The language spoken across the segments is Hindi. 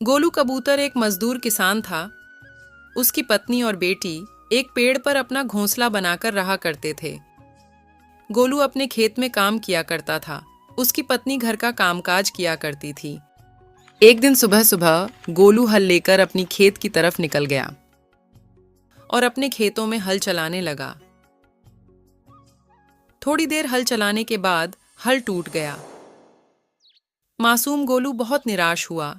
गोलू कबूतर एक मजदूर किसान था। उसकी पत्नी और बेटी एक पेड़ पर अपना घोंसला बनाकर रहा करते थे। गोलू अपने खेत में काम किया करता था। उसकी पत्नी घर का कामकाज किया करती थी। एक दिन सुबह सुबह गोलू हल लेकर अपनी खेत की तरफ निकल गया और अपने खेतों में हल चलाने लगा। थोड़ी देर हल चलाने के बाद हल टूट गया। मासूम गोलू बहुत निराश हुआ,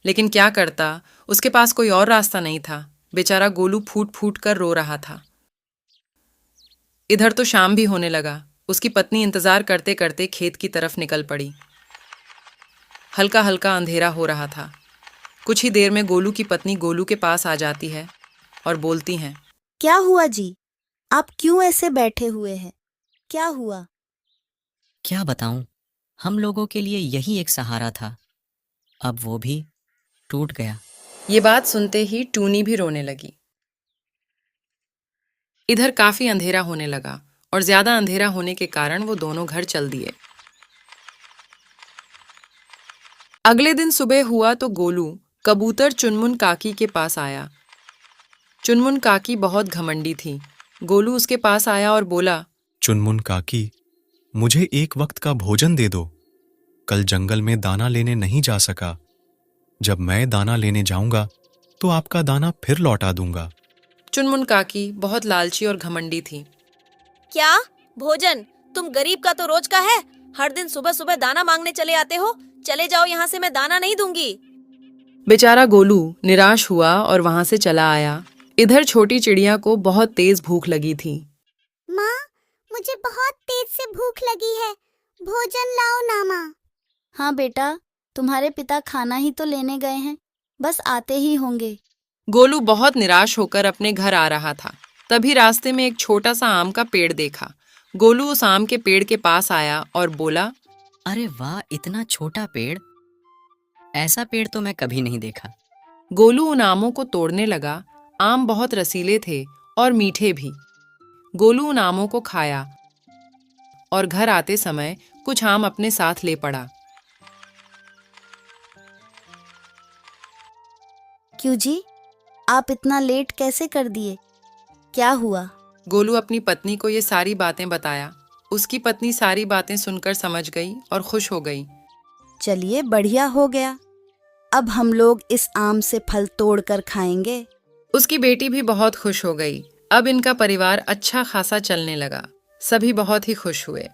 लेकिन क्या करता, उसके पास कोई और रास्ता नहीं था। बेचारा गोलू फूट फूट कर रो रहा था। इधर तो शाम भी होने लगा। उसकी पत्नी इंतजार करते करते खेत की तरफ निकल पड़ी। हल्का हल्का अंधेरा हो रहा था। कुछ ही देर में गोलू की पत्नी गोलू के पास आ जाती है और बोलती हैं, क्या हुआ जी? आप क्यों ऐसे बैठे हुए हैं? क्या हुआ? क्या बताऊं, हम लोगों के लिए यही एक सहारा था, अब वो भी टूट गया। ये बात सुनते ही टूनी भी रोने लगी। इधर काफी अंधेरा होने लगा और ज्यादा अंधेरा होने के कारण वो दोनों घर चल दिए। अगले दिन सुबह हुआ तो गोलू कबूतर चुनमुन काकी के पास आया। चुनमुन काकी बहुत घमंडी थी। गोलू उसके पास आया और बोला, चुनमुन काकी, मुझे एक वक्त का भोजन दे दो। कल जंगल में दाना लेने नहीं जा सका। जब मैं दाना लेने जाऊंगा तो आपका दाना फिर लौटा दूंगा। चुनमुन काकी बहुत लालची और घमंडी थी। क्या भोजन? तुम गरीब का तो रोज का है। हर दिन सुबह सुबह दाना मांगने चले आते हो। चले जाओ यहाँ से, मैं दाना नहीं दूंगी। बेचारा गोलू निराश हुआ और वहां से चला आया। इधर छोटी चिड़िया को बहुत तेज भूख लगी थी। माँ, मुझे बहुत तेज से भूख लगी है, भोजन लाओ ना माँ। हाँ बेटा, तुम्हारे पिता खाना ही तो लेने गए हैं, बस आते ही होंगे। गोलू बहुत निराश होकर अपने घर आ रहा था। तभी रास्ते में एक छोटा सा आम का पेड़ देखा। गोलू उस आम के पेड़ के पास आया और बोला, अरे वाह, इतना छोटा पेड़! ऐसा पेड़ तो मैं कभी नहीं देखा। गोलू उन आमों को तोड़ने लगा। आम बहुत रसीले थे और मीठे भी। गोलू उन आमों को खाया और घर आते समय कुछ आम अपने साथ ले पड़ा। क्यों जी, आप इतना लेट कैसे कर दिए? क्या हुआ? गोलू अपनी पत्नी को ये सारी बातें बताया। उसकी पत्नी सारी बातें सुनकर समझ गई और खुश हो गई। चलिए, बढ़िया हो गया। अब हम लोग इस आम से फल तोड़ कर खाएंगे। उसकी बेटी भी बहुत खुश हो गई। अब इनका परिवार अच्छा खासा चलने लगा। सभी बहुत ही खुश हुए।